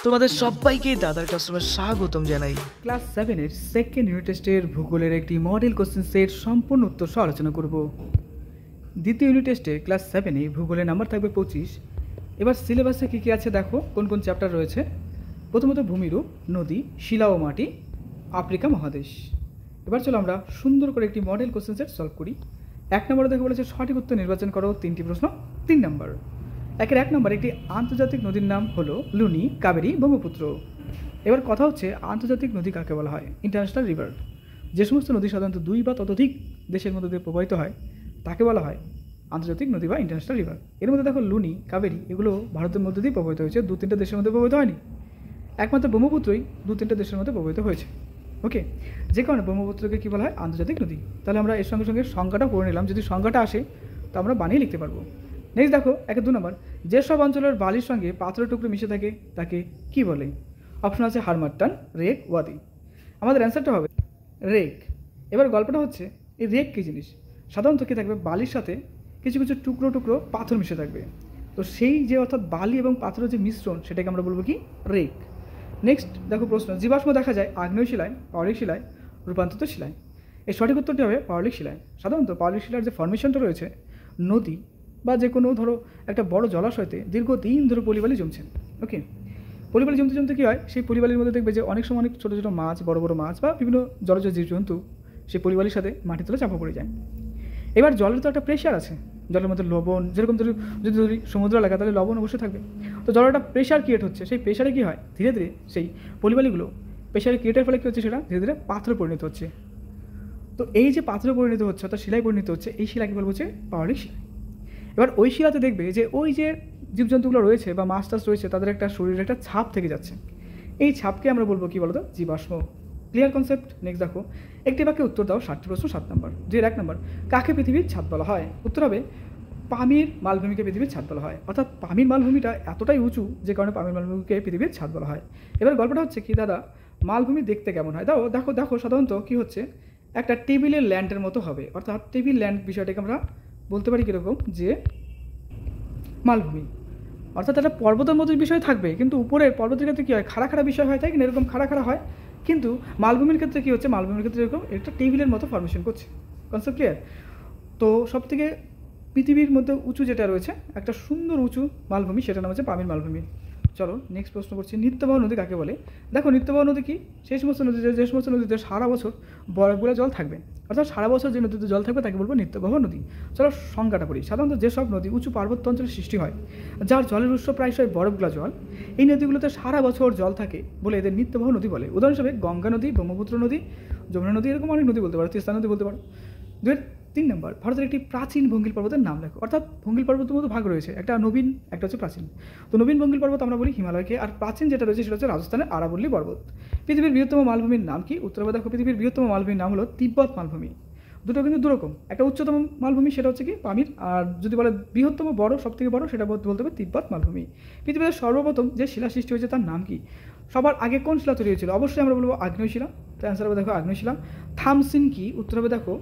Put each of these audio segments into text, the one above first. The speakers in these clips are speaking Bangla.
তোমাদের সবাইকে দাদার ক্লাসরুমে স্বাগতম জানাই। ক্লাস 7-এর সেকেন্ড ইউনিট টেস্টের ভূগোলের একটি মডেল কোশ্চেন সেট সম্পূর্ণ উত্তর সহ আলোচনা করব। দ্বিতীয় ইউনিট টেস্টে ক্লাস 7-এ ভূগোলের নাম্বার থাকবে 25। এবার সিলেবাসে কী কী আছে দেখো, কোন কোন চ্যাপ্টার রয়েছে। প্রথমত ভূমিরূপ, নদী, শিলা ও মাটি, আফ্রিকা মহাদেশ। এবার চলো আমরা সুন্দর করে একটি মডেল কোশ্চেন সেট সলভ করি। 1 নম্বরে দেখো বলেছে সঠিক উত্তর নির্বাচন করো 3টি প্রশ্ন। 3 নম্বর, 1 নম্বর, একটি আন্তর্জাতিক নদীর নাম হলো লুনি, কাবেরী, ব্রহ্মপুত্র। এবার কথা হচ্ছে আন্তর্জাতিক নদী কাকে বলা হয়? International river. যে সমস্ত নদী সাধারণত 2 বা ততোধিক দেশের মধ্যে দিয়ে প্রবাহিত হয় তাকে বলা হয় আন্তর্জাতিক নদী বা ইন্টারন্যাশনাল রিভার। এর মধ্যে দেখো লুনি, কাবেরী এগুলো ভারতের মধ্যে দিয়ে প্রবাহিত হয়েছে, 2-3টা দেশের মধ্যে প্রবাহিত হয়নি। একমাত্র ব্রহ্মপুত্রই 2-3টা দেশের মধ্যে প্রবাহিত হয়েছে। ওকে, যে কারণে ব্রহ্মপুত্রকে কী বলা হয়? আন্তর্জাতিক নদী। তাহলে আমরা এর সঙ্গে সঙ্গে সংজ্ঞাটা পড়ে নিলাম, যদি সংজ্ঞাটা আসে তো আমরা বানিয়ে লিখতে পারবো। নেক্সট দেখো 2 নম্বর, যেসব অঞ্চলের বালির সঙ্গে পাথরের টুকরো মিশে থাকে তাকে কি বলে? অপশন আছে হারমাট্টান, রেক, ওয়াদি। আমাদের অ্যান্সারটা হবে রেক। এবার গল্পটা হচ্ছে এই রেক কী জিনিস? সাধারণত কী থাকবে? বালির সাথে কিছু কিছু টুকরো টুকরো পাথর মিশে থাকবে। তো সেই যে অর্থাৎ বালি এবং পাথরের যে মিশ্রণ সেটাকে আমরা বলবো কি? রেক। নেক্সট দেখো প্রশ্ন, জীবাশ্ম দেখা যায় আগ্নেয় শিলায়, পাললিক শিলায়, রূপান্তরিত শিলায়। এর সঠিক উত্তরটি হবে পাললিক শিলায়। সাধারণত পাললিক শিলার যে ফর্মেশনটা রয়েছে, নদী বা যে কোনো ধরো একটা বড় জলাশয়তে দীর্ঘদিন ধরে পলিবালি জমছে। ওকে, পলিবালি জমতে জমতে কী হয়? সেই পলিবালির মধ্যে দেখবে যে অনেক সময় অনেক ছোটো ছোটো মাছ, বড় বড় মাছ বা বিভিন্ন জলজ জীবজন্তু সেই পলিবালির সাথে মাটির তলে চাপা পড়ে যায়। এবার জলের তো একটা প্রেশার আছে, জলের মধ্যে লবণ, যেরকম যদি ধরি সমুদ্র এলাকা তাহলে লবণ অবশ্যই থাকবে। তো জলের একটা প্রেশার ক্রিয়েট হচ্ছে, সেই প্রেশারে কী হয়? ধীরে ধীরে সেই পলিবালিগুলো প্রেশারে ক্রিয়েটের ফলে কী হচ্ছে? সেটা ধীরে ধীরে পাথরে পরিণত হচ্ছে। তো এই যে পাথরে পরিণত হচ্ছে অর্থাৎ শিলায় পরিণত হচ্ছে, এই শিলাকে বলবো হচ্ছে পাললিক শিলা। এবার ওই শিলাতে দেখবে যে ওই যে জীবজন্তুগুলো রয়েছে বা মাছ টাছ রয়েছে তাদের একটা শরীরের একটা ছাপ থেকে যাচ্ছে। এই ছাপকে আমরা বলবো কি বলতো? জীবাশ্ম। Clear concept? নেক্সট দেখো, একটি বাক্যে উত্তর দাও 7টি প্রশ্ন। 7 নম্বর, 1 নম্বর, কাকে পৃথিবীর ছাদ বলা হয়? উত্তর হবে পামির মালভূমিকে পৃথিবীর ছাদ বলা হয়। অর্থাৎ পামির মালভূমিটা এতটাই উঁচু যে কারণে পামির মালভূমিকে পৃথিবীর ছাদ বলা হয়। এবার গল্পটা হচ্ছে কি দাদা, মালভূমি দেখতে কেমন হয়? দেখো দেখো সাধারণত কী হচ্ছে, একটা টেবিলের ল্যান্ডের মতো হবে। অর্থাৎ টেবিল ল্যান্ড বিষয়টাকে আমরা বলতে পারি কীরকম, যে মালভূমি অর্থাৎ একটা পর্বতের মতো বিষয় থাকবে, কিন্তু উপরের পর্বতের ক্ষেত্রে কী হয়? খাড়া খাড়া বিষয় হয়, তাই কিনা? এরকম খাড়া খাড়া হয়। কিন্তু মালভূমির ক্ষেত্রে কী হচ্ছে? মালভূমির ক্ষেত্রে এরকম একটা টেবিলের মতো ফর্মেশন করছে। Concept clear? তো সবথেকে পৃথিবীর মধ্যে উঁচু যেটা রয়েছে একটা সুন্দর উঁচু মালভূমি, সেটার নাম হচ্ছে পামির মালভূমি। চলো নেক্সট প্রশ্ন করছি, নিত্যবহ নদী কাকে বলে? দেখো নিত্যবহ নদী কি? সেই সমস্ত নদী যে সমস্ত নদীতে সারা বছর বরফগুলো জল থাকবে, অর্থাৎ সারা বছর যে নদীতে জল থাকবে তাকে বলবো নিত্যবহ নদী। চলো সংজ্ঞাটা পড়ি। সাধারণত যেসব নদী উঁচু পার্বত্য অঞ্চলে সৃষ্টি হয়, যার জলের উৎস প্রায়শই বরফগুলা জল, এই নদীগুলোতে সারা বছর জল থাকে বলে এদের নিত্যবহ নদী বলে। উদাহরণ হিসেবে গঙ্গা নদী, ব্রহ্মপুত্র নদী, যমুনা নদী, এরকম অনেক নদী বলতে পারো, তিস্তা নদী বলতে পারো। 3 নম্বর, ভারতের একটি প্রাচীন ভঙ্গিল পর্বতের নাম লেখো। অর্থাৎ ভঙ্গিল পর্বতের মধ্যে ভাগ রয়েছে, একটা নবীন, একটা হচ্ছে প্রাচীন। তো নবীন ভঙ্গিল পর্বত আমরা বলি হিমালয়কে, আর প্রাচীন যেটা রয়েছে সেটা হচ্ছে রাজস্থানের আরাবল্লী পর্বত। পৃথিবীর বৃহত্তম মালভূমির নাম কি? উত্তর হবে দেখো পৃথিবীর বৃহত্তম মালভূমির নাম হলো তিব্বত মালভূমি। দুটো কিন্তু দুরকম, একটা উচ্চতম মালভূমি সেটা হচ্ছে কি পামির, আর যদি বলে বৃহত্তম বড় সবথেকে বড় সেটা বলতে হবে তিব্বত মালভূমি। পৃথিবীতে সর্বপ্রথম যে শিলা সৃষ্টি হয়েছে তার নাম কি? সবার আগে কোন শিলা তৈরি হয়েছিল? অবশ্যই আমরা বলবো আগ্নেয় শিলা। তো অ্যান্সার হবে দেখো আগ্নেয় শিলা। থামসিন কি? উত্তর হবে দেখো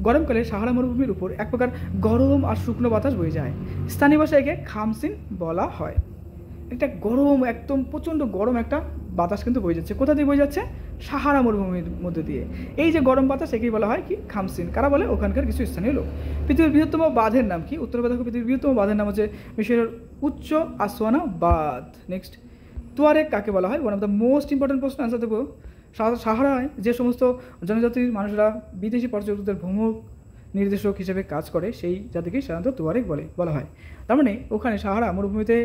গরমকালে সাহারা মরুভূমির উপর এক প্রকার গরম আর শুকনো বাতাস বয়ে যায়, স্থানীয় ভাষায় একে খামসিন বলা হয়। একটা গরম, একদম প্রচণ্ড গরম একটা বাতাস কিন্তু বয়ে যাচ্ছে। কোথা দিয়ে বয়ে যাচ্ছে? সাহারা মরুভূমির মধ্যে দিয়ে। এই যে গরম বাতাস একেই বলা হয় কি? খামসিন। কারা বলে? ওখানকার কিছু স্থানীয় লোক। পৃথিবীর বৃহত্তম বাঁধের নাম কি? উত্তর দেখো পৃথিবীর বৃহত্তম বাঁধের নাম হচ্ছে মিশরের উচ্চ আসওয়ানা বাঁধ। নেক্সট, তুয়ারেগ কাকে বলা হয়? One of the most important প্রশ্ন। অ্যান্সার দেবো সাহারায় যে সমস্ত জনজাতির মানুষরা বিদেশি পর্যটকদের ভ্রমণ নির্দেশক হিসেবে কাজ করে সেই জাতিকে সাধারণত তুয়ারেগ বলা হয়। তার মানে ওখানে সাহারা মরুভূমিতে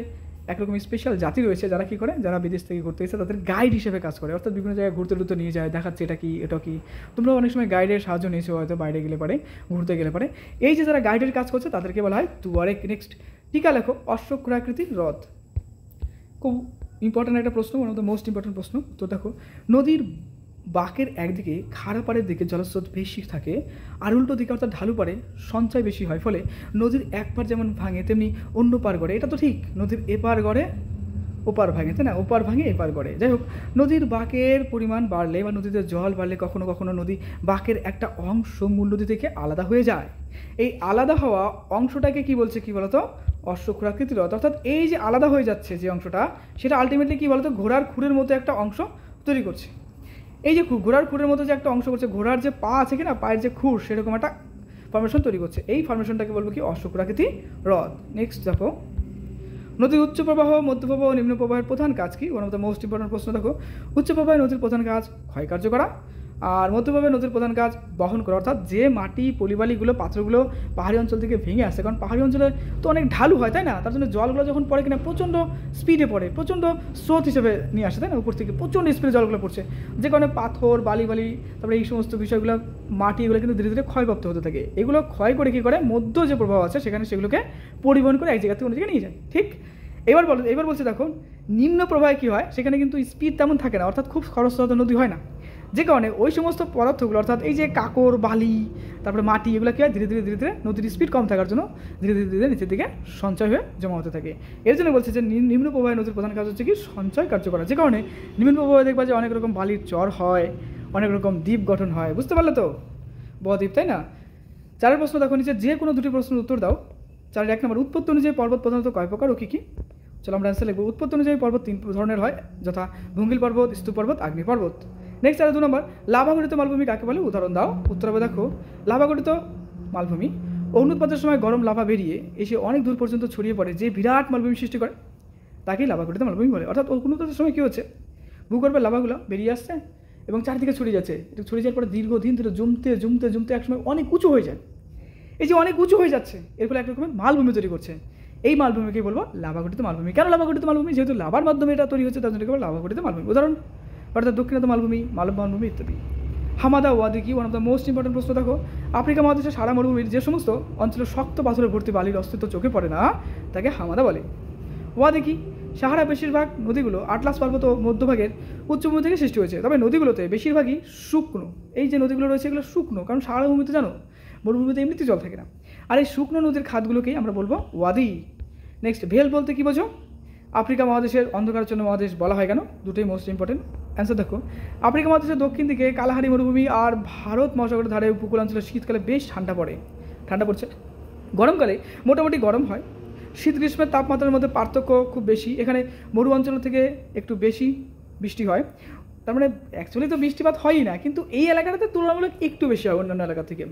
একরকম স্পেশাল জাতি রয়েছে যারা কী করে, যারা বিদেশ থেকে ঘুরতে এসে তাদের গাইড হিসেবে কাজ করে, অর্থাৎ বিভিন্ন জায়গায় ঘুরতে নিয়ে যায়, দেখাচ্ছে এটা কি এটা কি। তোমরা অনেক সময় গাইডের সাহায্য নিয়েছো হয়তো বাইরে গেলে পারে, ঘুরতে গেলে পারে। এই যে যারা গাইডের কাজ করছে তাদেরকে বলা হয় তুয়ারেগ। নেক্সট, টিকা লেখো অশ্বক্ষুরাকৃতির হ্রদ। খুব ইম্পর্ট্যান্ট একটা প্রশ্ন, one of the most important প্রশ্ন। তো দেখো নদীর বাঁকের একদিকে খাড়া পাড়ের দিকে জলস্রোত বেশি থাকে, আর উল্টো দিকে অর্থাৎ ঢালু পাড়ে সঞ্চয় বেশি হয়, ফলে নদীর এক পার যেমন ভাঙে তেমনি অন্য পার গড়ে। এটা তো ঠিক, নদীর এপার গড়ে ওপার ভাঙে, তাই না? ওপার ভাঙে এপার গড়ে। যাই হোক, নদীর বাঁকের পরিমাণ বাড়লে বা নদীতে জল বাড়লে কখনো কখনো নদী বাঁকের একটা অংশ মূল নদী থেকে আলাদা হয়ে যায়। এই আলাদা হওয়া অংশটাকে কি বলছে? কি বলতো? অশ্বক্ষুরাকৃতি হ্রদ, অর্থাৎ এই যে আলাদা হয়ে যাচ্ছে যে অংশটা, সেটা আলটিমেটলি কী বলতো, ঘোড়ার খুরের মতো একটা অংশ তৈরি করছে। এই যে ঘোড়ার খুরের মতো যে একটা অংশ করছে, ঘোড়ার যে পা আছে কি না, পায়ের যে খুর, সেরকম একটা ফর্মেশন তৈরি করছে। এই ফর্মেশনটাকে বলবো কি, অশ্বক্ষুরাকৃতি হ্রদ। নেক্সট দেখো, নদীর উচ্চ প্রবাহ, মধ্য প্রবাহ ও নিম্ন প্রবাহের প্রধান কাজ কি? One of the most important প্রশ্ন। দেখো, উচ্চ প্রবাহে নদীর প্রধান কাজ ক্ষয়কার্য করা, আর মধ্য প্রবাহে নদীর প্রধান কাজ বহন করা, অর্থাৎ যে মাটি পলিবালিগুলো পাথরগুলো পাহাড়ি অঞ্চল থেকে ভেঙে আসে, কারণ পাহাড়ি অঞ্চলে তো অনেক ঢালু হয়, তাই না? তার জন্য জলগুলো যখন পড়ে কিনা প্রচণ্ড স্পিডে পড়ে, প্রচণ্ড স্রোত হিসেবে নিয়ে আসে, তাই না? উপর থেকে প্রচণ্ড স্পিডে জলগুলো পড়ছে, যে কারণে পাথর বালি তারপরে এই সমস্ত বিষয়গুলো, মাটি, এগুলো কিন্তু ধীরে ধীরে ক্ষয়প্রাপ্ত হতে থাকে। এগুলো ক্ষয় করে কী করে, মধ্য যে প্রবাহ আছে সেখানে সেগুলোকে পরিবহন করে এক জায়গা থেকে অন্য জায়গায় নিয়ে যায়। ঠিক, এবার বলছে দেখো, নিম্ন প্রবাহে কী হয়, সেখানে কিন্তু স্পিড তেমন থাকে না, অর্থাৎ খুব খরস্রোতা নদী হয় না, যে কারণে ওই সমস্ত পদার্থগুলো, অর্থাৎ এই যে কাকর বালি তারপরে মাটি, এগুলো কী হয়, ধীরে ধীরে নদীর স্পিড কম থাকার জন্য ধীরে ধীরে নিচের দিকে সঞ্চয় হয়ে জমা হতে থাকে। এর জন্য বলছে যে নিম্ন প্রবাহে নদীর প্রধান কাজ হচ্ছে কি, সঞ্চয় কার্য করা, যে কারণে নিম্ন প্রবাহে দেখবা যে অনেক রকম বালির চর হয়, অনেক রকম দ্বীপ গঠন হয়। বুঝতে পারলে তো, বদ্বীপ, তাই না? 4 প্রশ্ন দেখো, নিচে যে কোনো 2টি প্রশ্নের উত্তর দাও। 4 1 নম্বর, উৎপত্তি অনুযায়ী পর্বত প্রধানত কয় প্রকার ও কী কী? চলো আমরা অ্যান্সার লিখবো। উৎপত্তি অনুযায়ী পর্বত 3 ধরনের হয়, যথা ভঙ্গিল পর্বত, স্তূপ পর্বত, আগ্নেয় পর্বত। নেক্সট 2 নম্বর, লাভাগঠিত মালভূমি কাকে বলে? উদাহরণ দাও। উত্তর হবে দেখো, লাভাগঠিত মালভূমি অগ্নুৎপাতের সময় গরম লাভা বেরিয়ে এসে অনেক দূর পর্যন্ত ছড়িয়ে পড়ে, যে বিরাট মালভূমি সৃষ্টি করে, তাকেই লাভাগঠিত মালভূমি বলে। অর্থাৎ অগ্নুৎপাতের সময় কী হচ্ছে, ভূগর্ভের লাভাগুলো বেরিয়ে আসছে এবং চারদিকে ছড়িয়ে যাচ্ছে। এটা ছড়িয়ে যাওয়ার পরে দীর্ঘদিন ধরে জমতে একসময় অনেক উঁচু হয়ে যায়। এই যে অনেক উঁচু হয়ে যাচ্ছে, এর ফলে এক রকমের মালভূমি তৈরি করছে। এই মালভূমিকে বলবো লাভাগঠিত মালভূমি। কেন লাভাগঠিত মালভূমি? যেহেতু লাভার মাধ্যমে এটা তৈরি হচ্ছে, তার জন্য কেবল লাভাগঠিত মালভূমি। উদাহরণ, অর্থাৎ দক্ষিণাত মালভূমি, মালব মালভূমি ইত্যাদি। হামাদা ওয়াদি কি? One of the most important প্রশ্ন। দেখো, আফ্রিকা মহাদেশের সারা মরুভূমির যে সমস্ত অঞ্চলে শক্ত পাথরে ভর্তি বালির অস্তিত্ব চোখে পড়ে না, তাকে হামাদা বলে। ওয়াদি কি? সাহারা বেশিরভাগ নদীগুলো আটলাস পর্বত মধ্যভাগের উচ্চভূমি থেকে সৃষ্টি হয়েছে, তবে নদীগুলোতে বেশিরভাগই শুকনো। এই যে নদীগুলো রয়েছে, এগুলো শুকনো, কারণ সাহারা ভূমিতে জানো মরুভূমিতে এমনিতে জল থাকে না। আর এই শুকনো নদীর খাতগুলোকেই আমরা বলবো ওয়াদি। নেক্সট, ভেল বলতে কী বোঝো? আফ্রিকা মহাদেশের অন্ধকারাচ্ছন্ন মহাদেশ বলা হয় কেন? দুটোই মোস্ট ইম্পর্টেন্ট। অ্যান্সার দেখো, আফ্রিকা মহাদেশের দক্ষিণ দিকে কালাহারি মরুভূমি আর ভারত মহাসাগরের ধারে উপকূলাঞ্চলে শীতকালে বেশ ঠান্ডা পড়ছে, গরমকালে মোটামুটি গরম হয়। শীত গ্রীষ্মের তাপমাত্রার মধ্যে পার্থক্য খুব বেশি, এখানে মরু অঞ্চল থেকে একটু বেশি বৃষ্টি হয়। তার মানে অ্যাকচুয়ালি তো বৃষ্টিপাত হয়ই না, কিন্তু এই এলাকাটাতে তুলনামূলক একটু বেশি হয় অন্যান্য এলাকা থেকে।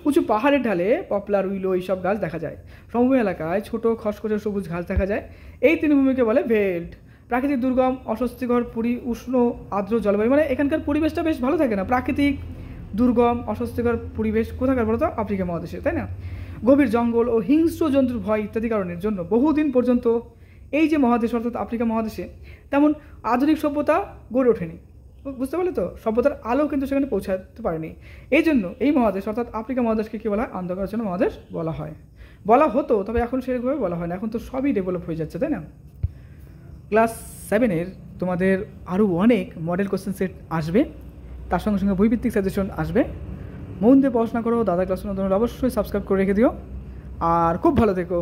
উঁচু পাহাড়ের ঢালে পপলার, উইলো এইসব গাছ দেখা যায়। সমভূমি এলাকায় ছোট খসখসে সবুজ ঘাস দেখা যায়। এই তিন ভূমিকে বলে বেল্ট। প্রাকৃতিক দুর্গম, অস্বস্তিকর উষ্ণ আর্দ্র জলবায়ু, মানে এখানকার পরিবেশটা বেশ ভালো থাকে না। প্রাকৃতিক দুর্গম অস্বস্তিকর পরিবেশ কোথাকার বলতো? আফ্রিকা মহাদেশে, তাই না? গভীর জঙ্গল ও হিংস্র জন্তুর ভয় ইত্যাদি কারণের জন্য বহুদিন পর্যন্ত এই যে মহাদেশ, অর্থাৎ আফ্রিকা মহাদেশে তেমন আধুনিক সভ্যতা গড়ে ওঠেনি। বুঝতে পারলে তো, সভ্যতার আলো কিন্তু সেখানে পৌঁছাতে পারেনি। এই জন্য এই মহাদেশ, অর্থাৎ আফ্রিকা মহাদেশকে কী বলা হয়? অন্ধকারাচ্ছন্ন মহাদেশ বলা হতো, তবে এখন সেরকমভাবে বলা হয় না, এখন তো সবই ডেভেলপ হয়ে যাচ্ছে, তাই না? ক্লাস 7-এর তোমাদের আরও অনেক মডেল কোশ্চেন সেট আসবে, তার সঙ্গে সঙ্গে বইভিত্তিক সাজেশন আসবে। মন দিয়ে পড়াশোনা করো। দাদা ক্লাস অবশ্যই সাবস্ক্রাইব করে রেখে দিও, আর খুব ভালো থেকো।